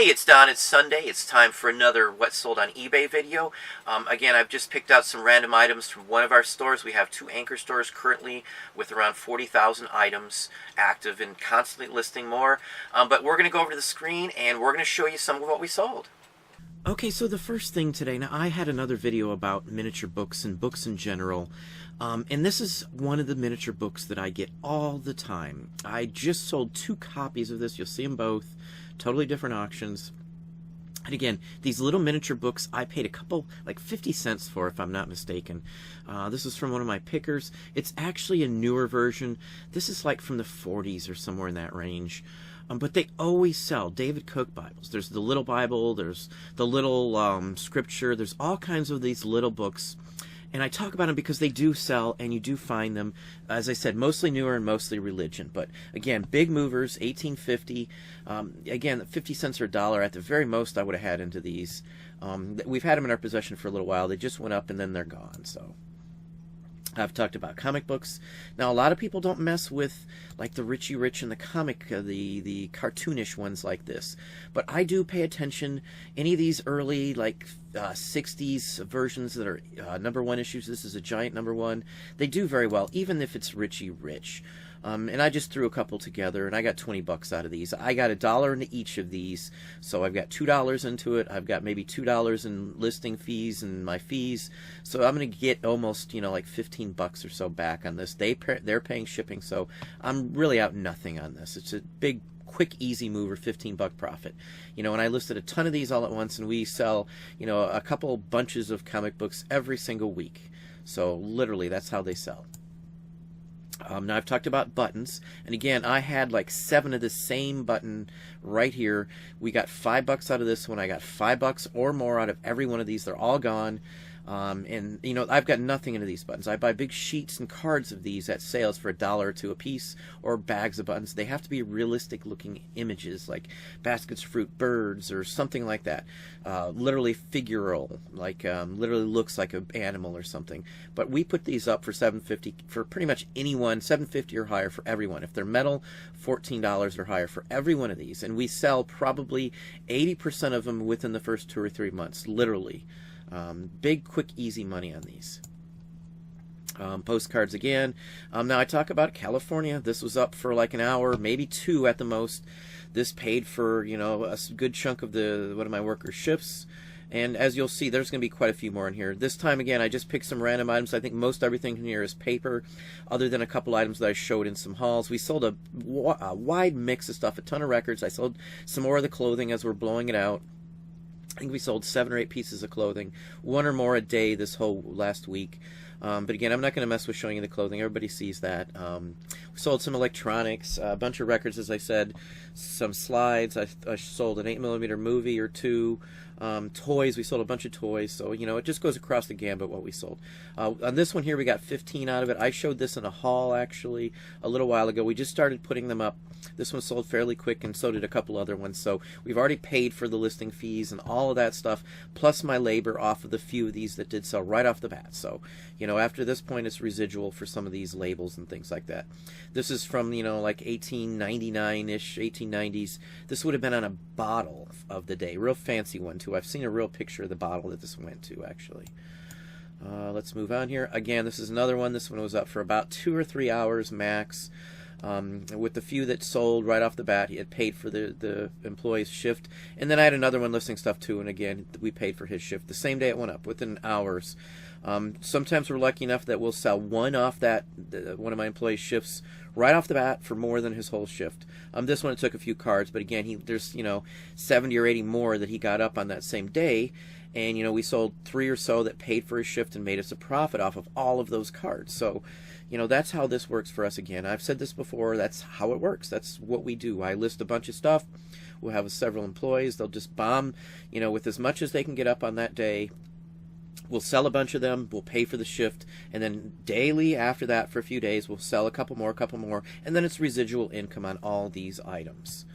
Hey, it's Don. It's Sunday. It's time for another What Sold on eBay video. Again, I've just picked out some random items from one of our stores. We have two anchor stores currently with around 40,000 items active and constantly listing more. But we're going to go over to the screen and we're going to show you some of what we sold. Okay, so the first thing today, now I had another video about miniature books and books in general, and this is one of the miniature books that I get all the time. I just sold 2 copies of this. You'll see them both, totally different auctions. And again, these little miniature books I paid a couple, like 50 cents for, if I'm not mistaken. This is from one of my pickers. It's actually a newer version. This is like from the 40s or somewhere in that range. But they always sell David Cook Bibles. There's the little Bible, there's the little scripture, there's all kinds of these little books. And I talk about them because they do sell and you do find them, as I said, mostly newer and mostly religion. But again, big movers, 1850. Again, 50 cents or $1 at the very most I would have had into these. We've had them in our possession for a little while. They just went up and then they're gone. So I've talked about comic books. Now, a lot of people don't mess with like the Richie Rich and the comic, the cartoonish ones like this. But I do pay attention. Any of these early like 60s versions that are #1 issues, this is a giant #1, they do very well, even if it's Richie Rich. And I just threw a couple together, and I got 20 bucks out of these. I got $1 into each of these, so I've got $2 into it. I've got maybe $2 in listing fees and my fees, so I'm going to get almost, like 15 bucks or so back on this. They're paying shipping, so I'm really out nothing on this. It's a big, quick, easy mover, 15-buck profit. And I listed a ton of these all at once, and we sell, a couple bunches of comic books every single week. So literally, that's how they sell. Now I've talked about buttons, and again I had like 7 of the same button right here. We got $5 out of this one. I got $5 or more out of every one of these. They're all gone. And I've got nothing into these buttons. I buy big sheets and cards of these at sales for $1 or $2 a piece, or bags of buttons. They have to be realistic looking images, like baskets of fruit, birds, or something like that. Literally figural, like literally looks like an animal or something. But we put these up for $7.50 for pretty much anyone, $7.50 or higher for everyone. If they're metal, $14 or higher for every one of these. And we sell probably 80% of them within the first 2 or 3 months, literally. Big, quick, easy money on these. Postcards again. Now I talk about California. This was up for like an hour, maybe 2 at the most. This paid for, a good chunk of one of my workers' shifts. And as you'll see, there's going to be quite a few more in here. This time, again, I just picked some random items. I think most everything in here is paper, other than a couple items that I showed in some hauls. We sold a wide mix of stuff, a ton of records. I sold some more of the clothing as we're blowing it out. I think we sold 7 or 8 pieces of clothing, 1 or more a day this whole last week. But again, I'm not going to mess with showing you the clothing. Everybody sees that. We sold some electronics, a bunch of records, as I said, some slides. I sold an 8mm movie or 2. Toys, we sold a bunch of toys, so it just goes across the gambit what we sold. On this one here, we got 15 out of it. I showed this in a haul actually a little while ago. We just started putting them up. This one sold fairly quick, and so did a couple other ones. So we've already paid for the listing fees and all of that stuff, plus my labor off of the few of these that did sell right off the bat. So after this point, it's residual for some of these labels and things like that. This is from like 1899-ish, 1890s. This would have been on a bottle of the day, real fancy one too. I've seen a real picture of the bottle that this went to actually. Let's move on here. Again, this is another one. This one was up for about 2 or 3 hours max. With the few that sold right off the bat, he had paid for the employee's shift, and then I had another one listing stuff too, and again we paid for his shift the same day it went up, within hours. Sometimes we're lucky enough that we'll sell one off one of my employees' shifts right off the bat for more than his whole shift. This one it took a few cards, but again there's 70 or 80 more that he got up on that same day, and we sold 3 or so that paid for his shift and made us a profit off of all of those cards. So that's how this works for us. Again, I've said this before, that's how it works. That's what we do. I list a bunch of stuff. We'll have several employees. They'll just bomb with as much as they can get up on that day. We'll sell a bunch of them, we'll pay for the shift, and then daily after that for a few days we'll sell a couple more, and then it's residual income on all these items.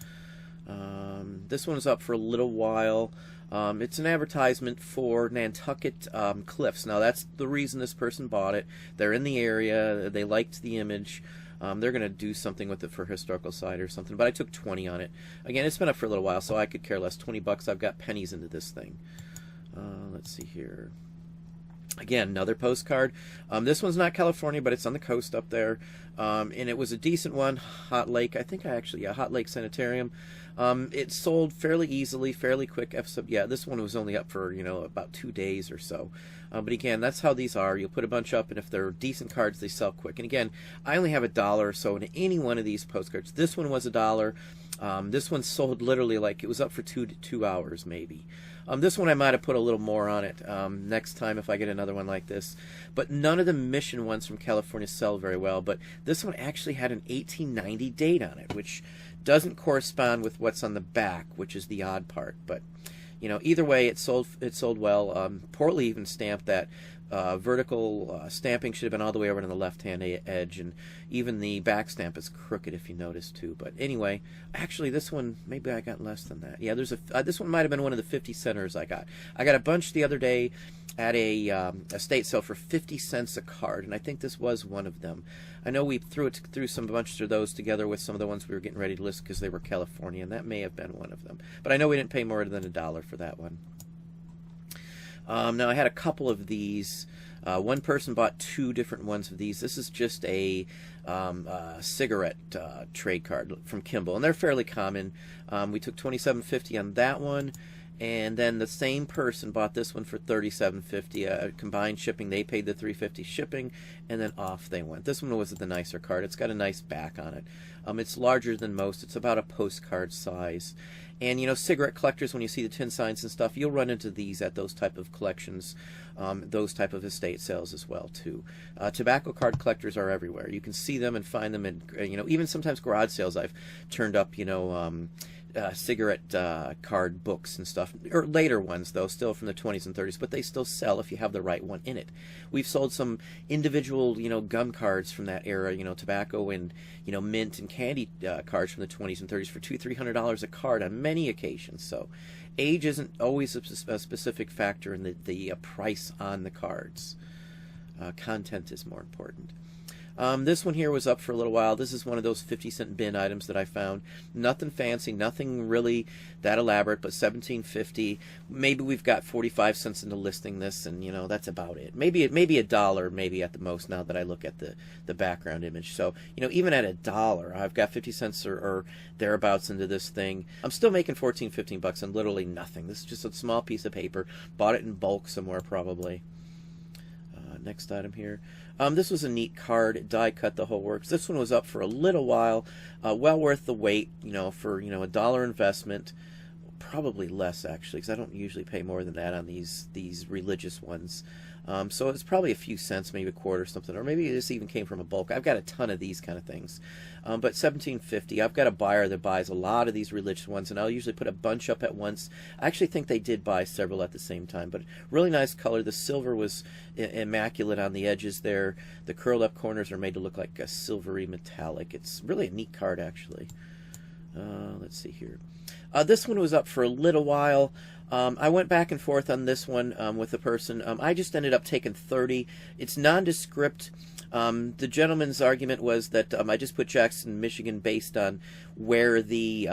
This one's up for a little while. It's an advertisement for Nantucket Cliffs. Now that's the reason this person bought it. They're in the area, they liked the image. They're going to do something with it for Historical Society or something, but I took 20 on it. Again, it's been up for a little while, so I could care less. 20 bucks, I've got pennies into this thing. Let's see here. Again, another postcard. This one's not California, but it's on the coast up there. And it was a decent one. Hot Lake, I think Hot Lake Sanitarium. It sold fairly easily, fairly quick. Yeah, this one was only up for, about 2 days or so. But again, that's how these are. You'll put a bunch up, and if they're decent cards, they sell quick. And again, I only have $1 or so in any one of these postcards. This one was $1. This one sold literally like it was up for 2 hours maybe. This one I might have put a little more on it next time if I get another one like this. But none of the mission ones from California sell very well. But this one actually had an 1890 date on it, which doesn't correspond with what's on the back, which is the odd part. But either way, it sold well. Poorly even stamped. That vertical stamping should have been all the way over to the left-hand edge, and even the back stamp is crooked if you notice too. But anyway, actually this one, maybe I got less than that. Yeah, there's this one might have been one of the 50 centers I got. I got a bunch the other day at a estate sale for 50 cents a card, and I think this was one of them. I know we threw a bunch of those together with some of the ones we were getting ready to list because they were California, and that may have been one of them. But I know we didn't pay more than $1 for that one. Now I had a couple of these. One person bought 2 different ones of these. This is just a cigarette trade card from Kimball, and they're fairly common. We took $27.50 on that one, and then the same person bought this one for $37.50. Combined shipping, they paid the $3.50 shipping, and then off they went. This one was the nicer card. It's got a nice back on it. It's larger than most. It's about a postcard size. And cigarette collectors, when you see the tin signs and stuff, you'll run into these at those type of collections, those type of estate sales as well too. Tobacco card collectors are everywhere. You can see them and find them in even sometimes garage sales. I've turned up cigarette card books and stuff, or later ones though, still from the 20s and 30s, but they still sell if you have the right one in it. We've sold some individual gum cards from that era, tobacco and mint and candy cards from the 20s and 30s for $200-300 a card on many occasions. So age isn't always a specific factor in the price on the cards. Content is more important. This one here was up for a little while. This is one of those 50-cent bin items that I found. Nothing fancy, nothing really that elaborate, but $17.50. Maybe we've got 45 cents into listing this, and that's about it. Maybe $1, maybe at the most. Now that I look at the background image, so even at $1, I've got 50 cents or thereabouts into this thing. I'm still making 14-15 bucks on literally nothing. This is just a small piece of paper. Bought it in bulk somewhere probably. Next item here. This was a neat card, die cut, the whole works. This one was up for a little while, well worth the wait, for $1 investment, probably less actually, because I don't usually pay more than that on these religious ones. So it's probably a few cents, maybe a quarter or something, or maybe this even came from a bulk. I've got a ton of these kind of things. But $17.50, I've got a buyer that buys a lot of these religious ones, and I'll usually put a bunch up at once. I actually think they did buy several at the same time, but really nice color. The silver was immaculate on the edges there. The curled up corners are made to look like a silvery metallic. It's really a neat card, actually. Let's see here. This one was up for a little while. I went back and forth on this one with the person. I just ended up taking 30. It's nondescript. The gentleman's argument was that I just put Jackson, Michigan, based on where the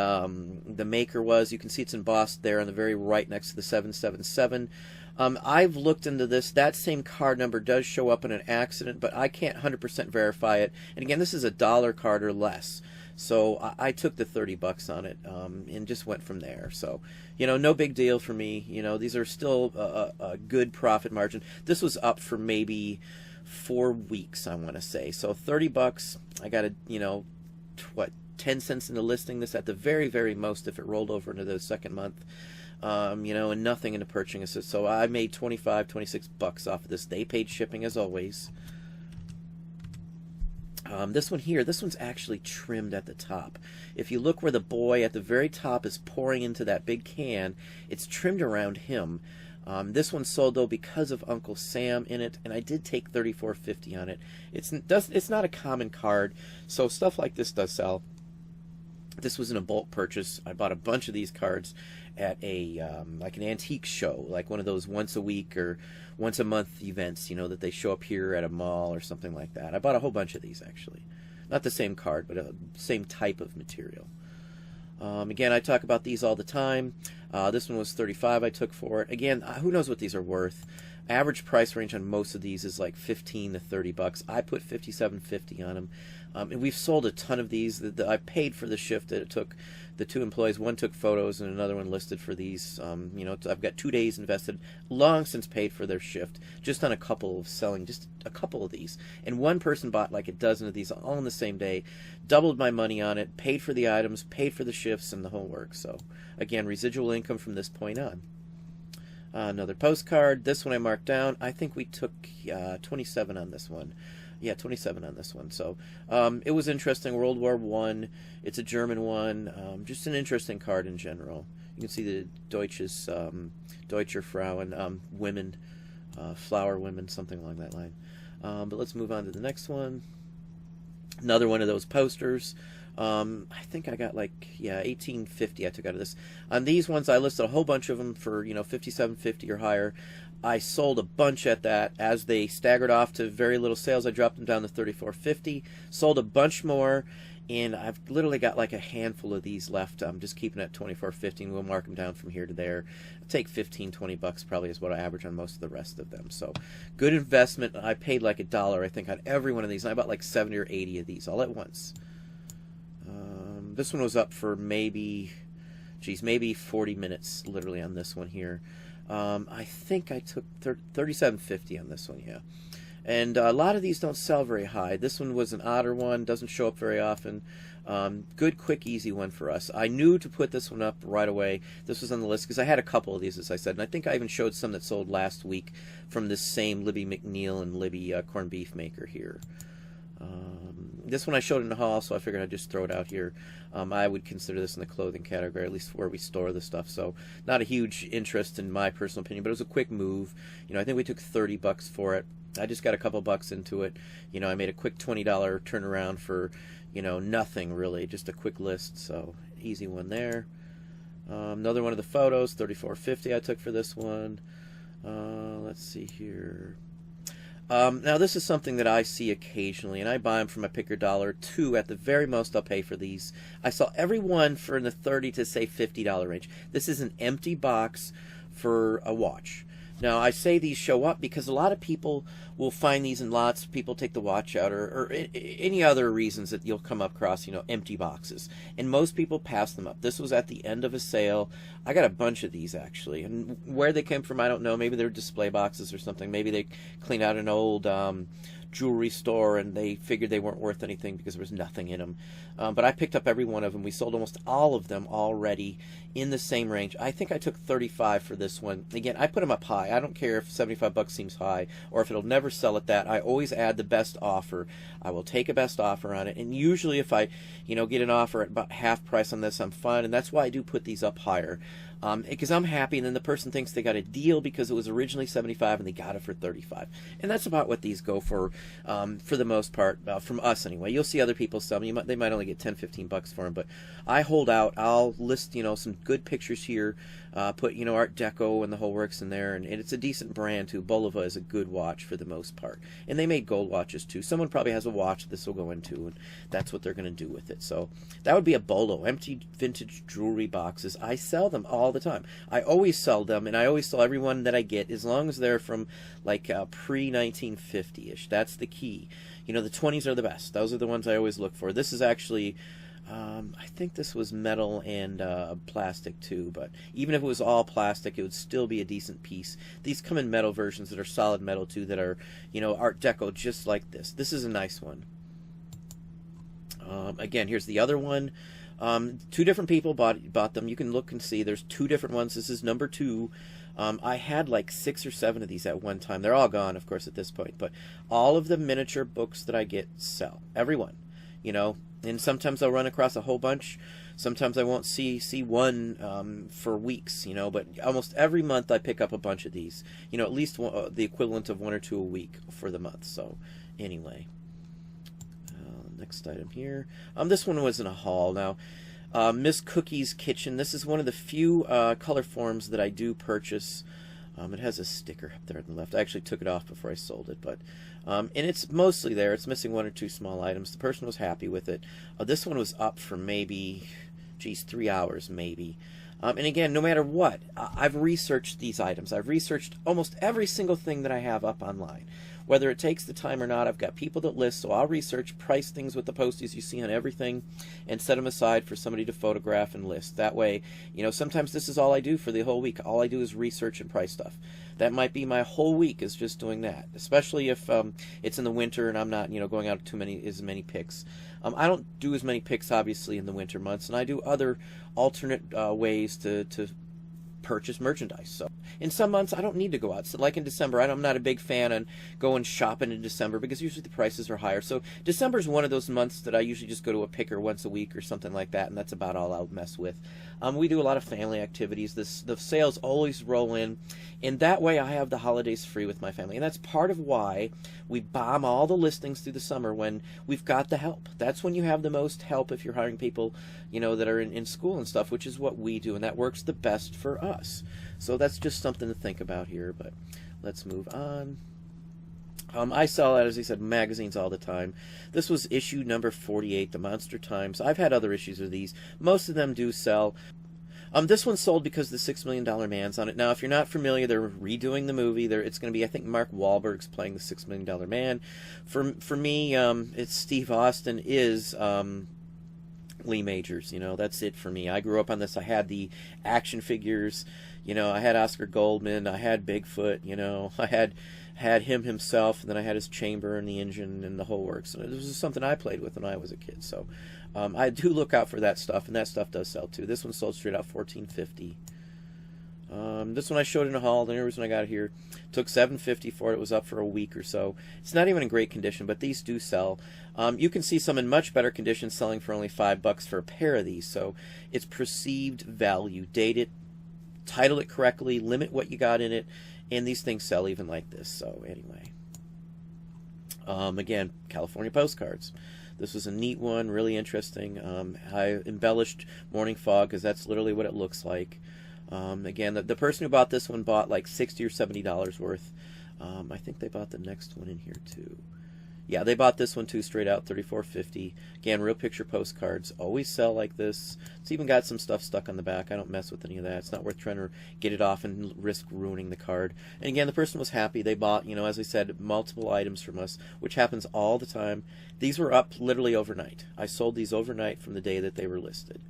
maker was. You can see it's embossed there on the very right next to the 777. I've looked into this. That same card number does show up in an accident, but I can't 100% verify it. And again, this is $1 card or less. So I took the 30 bucks on it and just went from there. So, no big deal for me. These are still a good profit margin. This was up for maybe 4 weeks, I want to say. So 30 bucks. I got 10 cents into listing this at the very, very most if it rolled over into the second month. And nothing into purchasing it. So I made 25-26 bucks off of this. They paid shipping as always. This one here, this one's actually trimmed at the top. If you look where the boy at the very top is pouring into that big can, it's trimmed around him. This one sold though because of Uncle Sam in it, and I did take $34.50 on it. It's not a common card, so stuff like this does sell. This was in a bulk purchase. I bought a bunch of these cards at a like an antique show, like one of those once a week or once a month events, that they show up here at a mall or something like that. I bought a whole bunch of these actually. Not the same card, but same type of material. Again, I talk about these all the time. This one was $35 I took for it. Again, who knows what these are worth. Average price range on most of these is like $15 to $30. I put $57.50 on them. And we've sold a ton of these. I paid for the shift that it took the two employees. One took photos and another one listed for these. You know, I've got 2 days invested, long since paid for their shift, just on a couple of selling, just a couple of these. And one person bought like a dozen of these all in the same day, doubled my money on it, paid for the items, paid for the shifts and the whole work. So again, residual income from this point on. Another postcard. This one I marked down. I think we took 27 on this one. Yeah, 27 on this one. So it was interesting. World War I. It's a German one. Just an interesting card in general. You can see the Deutsches, Deutscher Frauen, women, flower women, something along that line. But let's move on to the next one. Another one of those posters. I think I got like, yeah, $18.50 I took out of this. On these ones, I listed a whole bunch of them for, you know, $57.50 or higher. I sold a bunch at that. As they staggered off to very little sales, I dropped them down to $34.50. Sold a bunch more, and I've literally got like a handful of these left. I'm just keeping it at $24.50, and we'll mark them down from here to there. I'll take $15, $20 probably is what I average on most of the rest of them. So good investment. I paid like $1, I think, on every one of these. And I bought like 70 or 80 of these all at once. This one was up for maybe 40 minutes, literally, on this one here. I think I took $37.50 on this one, yeah. And a lot of these don't sell very high. This one was an odder one, doesn't show up very often. Good, quick, easy one for us. I knew to put this one up right away. This was on the list because I had a couple of these, as I said. And I think I even showed some that sold last week from this same Libby McNeil and Libby corned beef maker here. This one I showed in the haul, so I figured I'd just throw it out here. I would consider this in the clothing category, at least where we store the stuff. So not a huge interest in my personal opinion, but it was a quick move. You know, I think we took $30 for it. I just got a couple bucks into it. You know, I made a quick $20 turnaround for, you know, nothing really, just a quick list. So easy one there. Another one of the photos, $34.50 I took for this one. Let's see here. Now this is something that I see occasionally, and I buy them from a picker $1, at the very most I'll pay for these. I saw every one for in the $30 to say $50 range. This is an empty box for a watch. Now I say these show up because a lot of people will find these in lots. People take the watch out, or any other reasons that you'll come across, you know, empty boxes. And most people pass them up. This was at the end of a sale. I got a bunch of these actually, and where they came from I don't know. Maybe they're display boxes or something. Maybe they cleaned out an old jewelry store and they figured they weren't worth anything because there was nothing in them. But I picked up every one of them. We sold almost all of them already in the same range. I think I took $35 for this one. Again, I put them up high. I don't care if $75 seems high or if it'll never sell at that. I always add the best offer. I will take a best offer on it, and usually if I, you know, get an offer at about half price on this, I'm fine, and that's why I do put these up higher. Because I'm happy, and then the person thinks they got a deal because it was originally $75 and they got it for $35. And that's about what these go for the most part, from us anyway. You'll see other people sell them. They might only get $10, $15 for them, but I hold out. I'll list, you know, some good pictures here, put, you know, Art Deco and the whole works in there, and it's a decent brand too. BOLO is a good watch for the most part. And they made gold watches too. Someone probably has a watch this will go into, and that's what they're going to do with it. So that would be a BOLO, empty vintage jewelry boxes. I sell them all the time. I always sell them, and I always sell every one that I get, as long as they're from like pre-1950-ish. That's the key. You know, the 20s are the best. Those are the ones I always look for. This is actually, I think this was metal and plastic too, but even if it was all plastic, it would still be a decent piece. These come in metal versions that are solid metal too, that are, you know, Art Deco, just like this. This is a nice one. Again, here's the other one. Two different people bought them. You can look and see. There's two different ones. This is number 2. I had like 6 or 7 of these at one time. They're all gone, of course, at this point. But all of the miniature books that I get sell. Every one. You know, and sometimes I'll run across a whole bunch. Sometimes I won't see one for weeks, you know. But almost every month I pick up a bunch of these. You know, at least the equivalent of 1 or 2 a week for the month. So, anyway. Next item here. This one was in a haul. Now, Miss Cookie's Kitchen. This is one of the few color forms that I do purchase. It has a sticker up there on the left. I actually took it off before I sold it, but and it's mostly there. It's missing 1 or 2 small items. The person was happy with it. This one was up for maybe, geez, 3 hours maybe. And again, no matter what, I've researched these items. I've researched almost every single thing that I have up online. Whether it takes the time or not, I've got people that list, so I'll research, price things with the posties you see on everything, and set them aside for somebody to photograph and list. That way, you know, sometimes this is all I do for the whole week. All I do is research and price stuff. That might be my whole week is just doing that, especially if it's in the winter and I'm not, you know, going out as many pics. I don't do as many pics, obviously, in the winter months, and I do other alternate ways to purchase merchandise. So in some months I don't need to go out. So like in December, I'm not a big fan on going shopping in December because usually the prices are higher. So December is one of those months that I usually just go to a picker once a week or something like that, and that's about all I'll mess with. We do a lot of family activities. The sales always roll in, and that way I have the holidays free with my family. And that's part of why we bomb all the listings through the summer when we've got the help. That's when you have the most help if you're hiring people, you know, that are in school and stuff, which is what we do, and that works the best for us. So that's just something to think about here, but let's move on. I sell, as I said, magazines all the time. This was issue number 48, the Monster Times. I've had other issues of these. Most of them do sell. This one sold because the $6 Million Man's on it. Now, if you're not familiar, they're redoing the movie. It's going to be, I think, Mark Wahlberg's playing the $6 Million Man. For me, it's Steve Austin is Lee Majors. You know, that's it for me. I grew up on this. I had the action figures. You know, I had Oscar Goldman. I had Bigfoot. You know, I had him himself, and then I had his chamber and the engine and the whole works. And this was something I played with when I was a kid. So I do look out for that stuff, and that stuff does sell too. This one sold straight out $14.50. This one I showed in a haul. The reason I got it here, took $7.50 for it. It was up for a week or so. It's not even in great condition, but these do sell. You can see some in much better condition selling for only $5 for a pair of these. So it's perceived value. Date it, title it correctly, limit what you got in it, and these things sell even like this. So anyway, again, California postcards. This was a neat one, really interesting. I embellished morning fog because that's literally what it looks like. Again, the person who bought this one bought like $60 or $70 worth. I think they bought the next one in here too. Yeah, they bought this one too, straight out, $34.50. Again, real picture postcards always sell like this. It's even got some stuff stuck on the back. I don't mess with any of that. It's not worth trying to get it off and risk ruining the card. And again, the person was happy. They bought, you know, as I said, multiple items from us, which happens all the time. These were up literally overnight. I sold these overnight from the day that they were listed.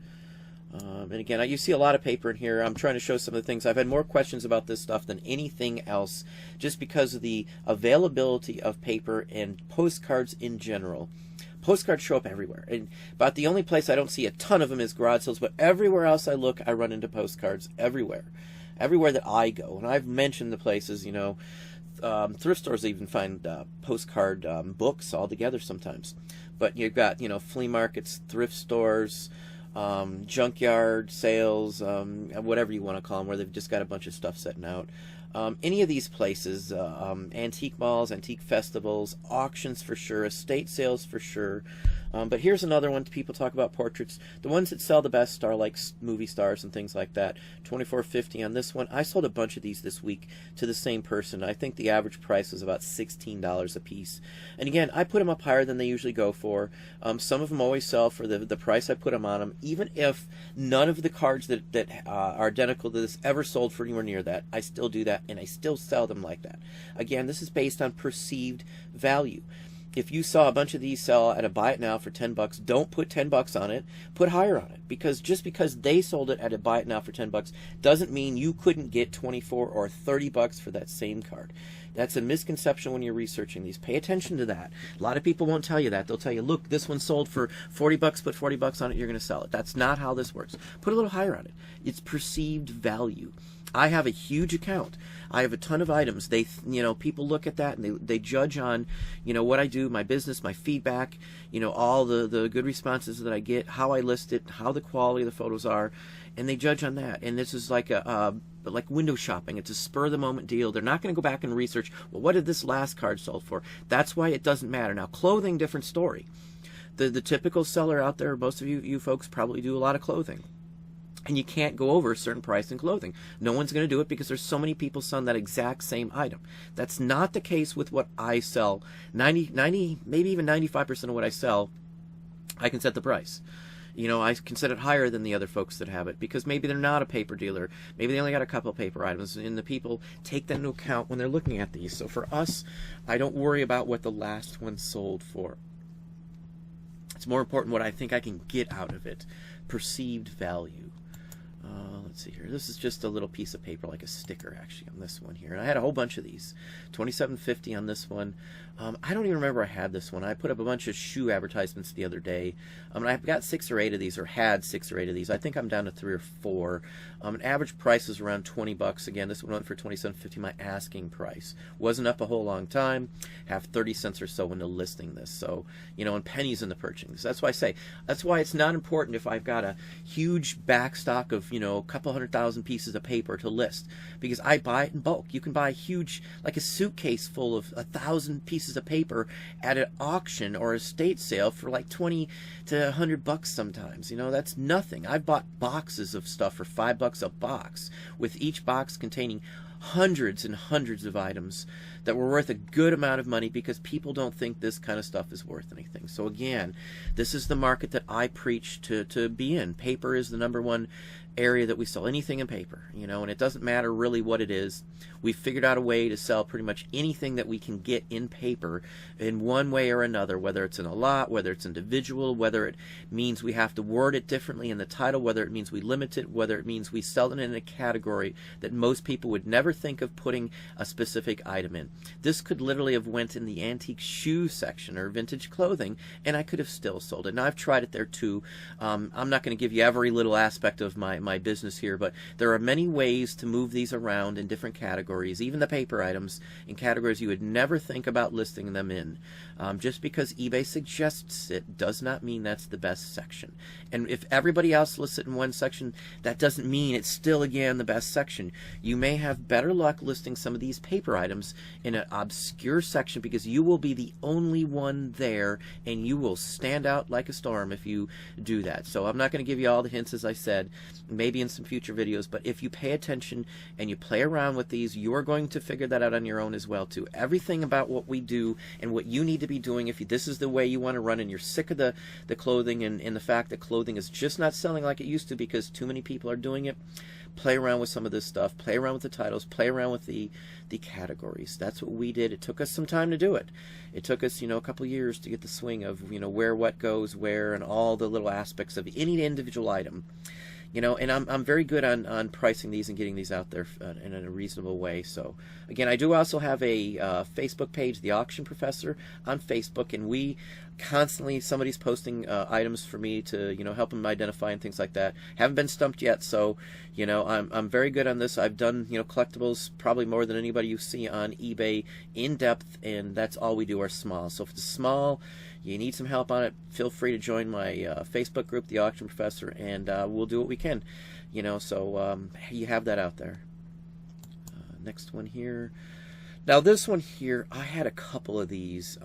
And again, you see a lot of paper in here. I'm trying to show some of the things. I've had more questions about this stuff than anything else, just because of the availability of paper and postcards in general. Postcards show up everywhere. And about the only place I don't see a ton of them is garage sales, but everywhere else I look, I run into postcards everywhere. Everywhere that I go. And I've mentioned the places, you know, thrift stores even find postcard books all together sometimes. But you've got, you know, flea markets, thrift stores, junkyard sales, whatever you want to call them, where they've just got a bunch of stuff sitting out. Any of these places, antique malls, antique festivals, auctions for sure, estate sales for sure. But here's another one. People talk about portraits. The ones that sell the best are like movie stars and things like that. $24.50 on this one. I sold a bunch of these this week to the same person. I think the average price was about $16 a piece. And again, I put them up higher than they usually go for. Some of them always sell for the price I put them on them. Even if none of the cards that are identical to this ever sold for anywhere near that, I still do that, and I still sell them like that. Again, this is based on perceived value. If you saw a bunch of these sell at a buy it now for $10, don't put $10 on it. Put higher on it, because just because they sold it at a buy it now for $10 doesn't mean you couldn't get $24 or $30 for that same card. That's a misconception when you're researching these. Pay attention to that. A lot of people won't tell you that. They'll tell you, look, this one sold for $40, put $40 on it, you're going to sell it. That's not how this works. Put a little higher on it. It's perceived value. I have a huge account. I have a ton of items. They, you know, people look at that and they judge on, you know, what I do, my business, my feedback, you know, all the good responses that I get, how I list it, how the quality of the photos are, and they judge on that. And this is like like window shopping. It's a spur of the moment deal. They're not going to go back and research, well, what did this last card sell for? That's why it doesn't matter. Now, clothing, different story. The typical seller out there, most of you folks probably do a lot of clothing. and you can't go over a certain price in clothing. No one's going to do it because there's so many people selling that exact same item. That's not the case with what I sell. 90, maybe even 95% of what I sell, I can set the price. You know, I can set it higher than the other folks that have it because maybe they're not a paper dealer. Maybe they only got a couple of paper items, and the people take that into account when they're looking at these. So for us, I don't worry about what the last one sold for. It's more important what I think I can get out of it. Perceived value. Let's see here. This is just a little piece of paper, like a sticker, actually, on this one here. And I had a whole bunch of these. $27.50 on this one. I don't even remember I had this one. I put up a bunch of shoe advertisements the other day. And I've got 6 or 8 of these, or had 6 or 8 of these. I think I'm down to 3 or 4. An average price is around $20. Again, this one went for $27.50, my asking price. Wasn't up a whole long time. Have 30 cents or so into listing this. So, you know, and pennies in the purchasing. So that's why I say, that's why it's not important if I've got a huge back stock of, you know, a couple 100,000 pieces of paper to list, because I buy it in bulk. You can buy a huge, like a suitcase full of 1,000 pieces of paper at an auction or a estate sale for like 20 to $100 sometimes. You know, that's nothing. I've bought boxes of stuff for $5 a box, with each box containing hundreds and hundreds of items that were worth a good amount of money because people don't think this kind of stuff is worth anything. So again, this is the market that I preach to be in. Paper is the #1 area that we sell anything in paper, you know, and it doesn't matter really what it is. We've figured out a way to sell pretty much anything that we can get in paper in one way or another, whether it's in a lot, whether it's individual, whether it means we have to word it differently in the title, whether it means we limit it, whether it means we sell it in a category that most people would never think of putting a specific item in. This could literally have went in the antique shoe section or vintage clothing, and I could have still sold it. Now, I've tried it there too. I'm not going to give you every little aspect of my business here, but there are many ways to move these around in different categories, even the paper items, in categories you would never think about listing them in. Just because eBay suggests it does not mean that's the best section. And if everybody else lists it in one section, that doesn't mean it's still, again, the best section. You may have better luck listing some of these paper items in an obscure section because you will be the only one there, and you will stand out like a storm if you do that. So I'm not going to give you all the hints, as I said, maybe in some future videos, but if you pay attention and you play around with these, you're going to figure that out on your own as well too. Everything about what we do and what you need to be doing, if this is the way you want to run and you're sick of the clothing and the fact that clothing is just not selling like it used to because too many people are doing it, play around with some of this stuff, play around with the titles, play around with the categories. That's what we did. It took us some time to do it. It took us, you know, a couple years to get the swing of, you know, where what goes where and all the little aspects of any individual item. You know, and I'm very good on pricing these and getting these out there in a reasonable way. So, again, I do also have a Facebook page, The Auction Professor, on Facebook, and we constantly, somebody's posting items for me to, you know, help them identify and things like that. Haven't been stumped yet, so, you know, I'm very good on this. I've done, you know, collectibles probably more than anybody you see on eBay in depth, and that's all we do are small. So if it's small, you need some help on it, feel free to join my Facebook group, The Auction Professor, and we'll do what we can. You know, so you have that out there. Next one here. Now this one here, I had a couple of these.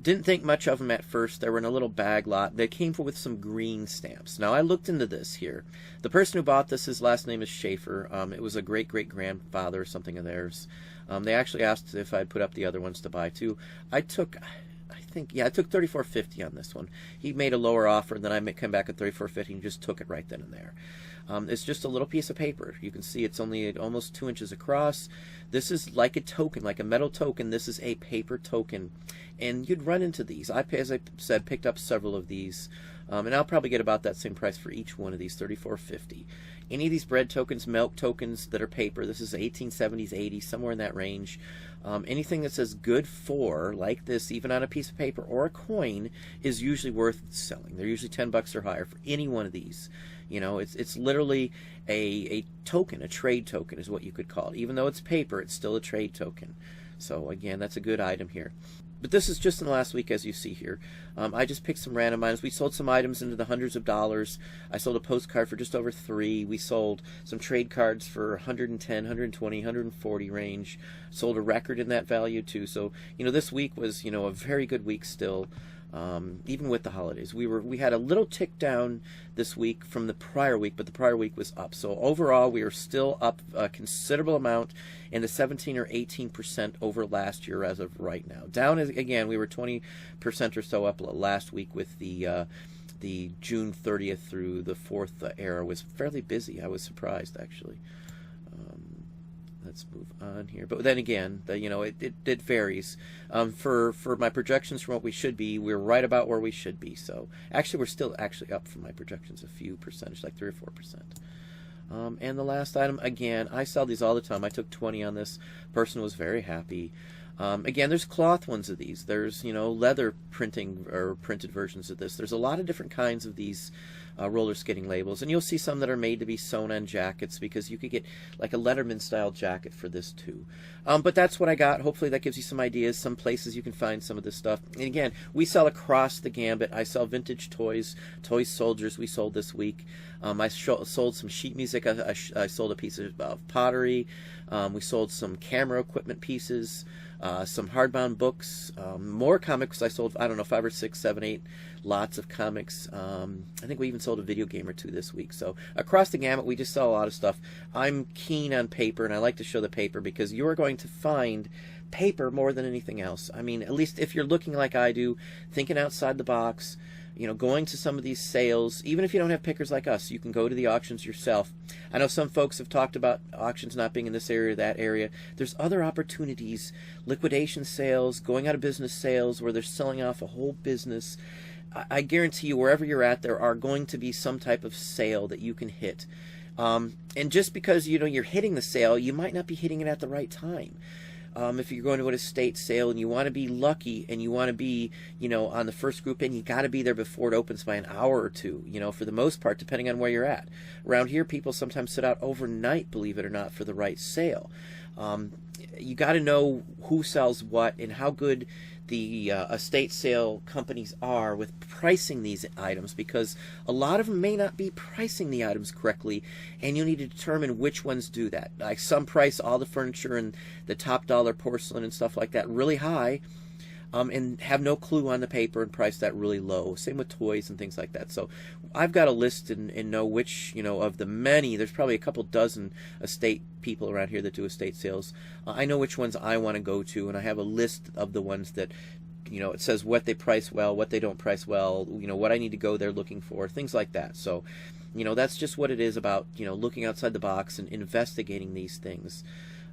Didn't think much of them at first. They were in a little bag lot. They came with some green stamps. Now I looked into this here. The person who bought this, his last name is Schaefer. It was a great-great-grandfather or something of theirs. They actually asked if I'd put up the other ones to buy too. I took $34.50 on this one. He made a lower offer, and then I come back at $34.50 and just took it right then and there. It's just a little piece of paper. You can see it's only almost 2 inches across. This is like a token, like a metal token. This is a paper token, and you'd run into these. As I said, picked up several of these, and I'll probably get about that same price for each one of these, $34.50. Any of these bread tokens, milk tokens that are paper, this is 1870s, 80s, somewhere in that range. Anything that says good for, like this, even on a piece of paper or a coin, is usually worth selling. They're usually $10 or higher for any one of these. You know, it's literally a token, a trade token is what you could call it. Even though it's paper, it's still a trade token. So again, that's a good item here. But this is just in the last week, as you see here. I just picked some random items. We sold some items into the hundreds of dollars. I sold a postcard for just over $3. We sold some trade cards for 110, 120, 140 range. Sold a record in that value too. So, you know, this week was, you know, a very good week still. even with the holidays. We had a little tick down this week from the prior week, but the prior week was up. So overall, we are still up a considerable amount in the 17 or 18% over last year as of right now. Down again, we were 20% or so up last week with the June 30th through the 4th era was fairly busy. I was surprised, actually. Let's move on here. But then again, it varies. For my projections from what we should be, we're right about where we should be. So actually, we're still actually up from my projections a few percentage, like 3 or 4%. And the last item, again, I sell these all the time. I took 20 on this. Person was very happy. Again, there's cloth ones of these. There's, leather printing or printed versions of this. There's a lot of different kinds of these roller skating labels, and you'll see some that are made to be sewn on jackets, because you could get like a Letterman style jacket for this too. But that's what I got. Hopefully that gives you some ideas, some places you can find some of this stuff. And again, we sell across the gambit. I sell vintage toys, toy soldiers we sold this week. I sold some sheet music. I sold a piece of pottery. We sold some camera equipment pieces, some hardbound books, more comics. I sold, I don't know, 5 or 6, 7, 8 lots of comics. I think we even sold a video game or 2 this week. So across the gamut, we just sell a lot of stuff. I'm keen on paper, and I like to show the paper because you're going to find paper more than anything else. I mean, at least if you're looking like I do, thinking outside the box, going to some of these sales. Even if you don't have pickers like us, you can go to the auctions yourself. I know some folks have talked about auctions not being in this area or that area. There's other opportunities, liquidation sales, going out of business sales, where they're selling off a whole business. I guarantee you, wherever you're at, there are going to be some type of sale that you can hit. And just because you're hitting the sale, you might not be hitting it at the right time. If you're going to an estate sale and you want to be lucky and you want to be, on the first group in, you got to be there before it opens by an hour or two, for the most part, depending on where you're at. Around here, people sometimes sit out overnight, believe it or not, for the right sale. You got to know who sells what and how good the estate sale companies are with pricing these items, because a lot of them may not be pricing the items correctly, and you need to determine which ones do that. Like some price all the furniture and the top dollar porcelain and stuff like that really high, and have no clue on the paper and price that really low. Same with toys and things like that. So I've got a list and know which, of the many, there's probably a couple dozen estate people around here that do estate sales. I know which ones I want to go to, and I have a list of the ones that, it says what they price well, what they don't price well, what I need to go there looking for, things like that. So, that's just what it is about, looking outside the box and investigating these things.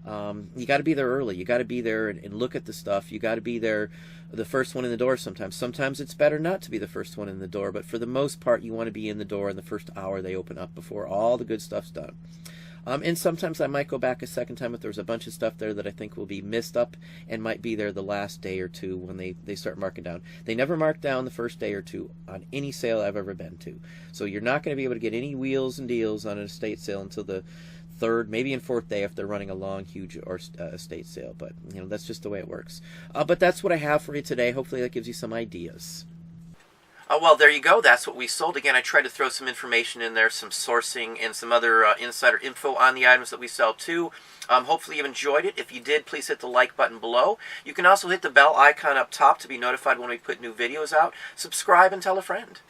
You got to be there early. You got to be there and look at the stuff. You got to be there, the first one in the door sometimes. Sometimes it's better not to be the first one in the door, but for the most part, you want to be in the door in the first hour they open up before all the good stuff's done. And sometimes I might go back a second time if there's a bunch of stuff there that I think will be missed up and might be there the last day or two when they start marking down. They never mark down the first day or two on any sale I've ever been to. So you're not going to be able to get any wheels and deals on an estate sale until the 3rd, maybe in 4th day if they're running a long, huge estate sale. But, that's just the way it works. But that's what I have for you today. Hopefully that gives you some ideas. Well, there you go. That's what we sold. Again, I tried to throw some information in there, some sourcing and some other insider info on the items that we sell too. Hopefully you've enjoyed it. If you did, please hit the like button below. You can also hit the bell icon up top to be notified when we put new videos out. Subscribe and tell a friend.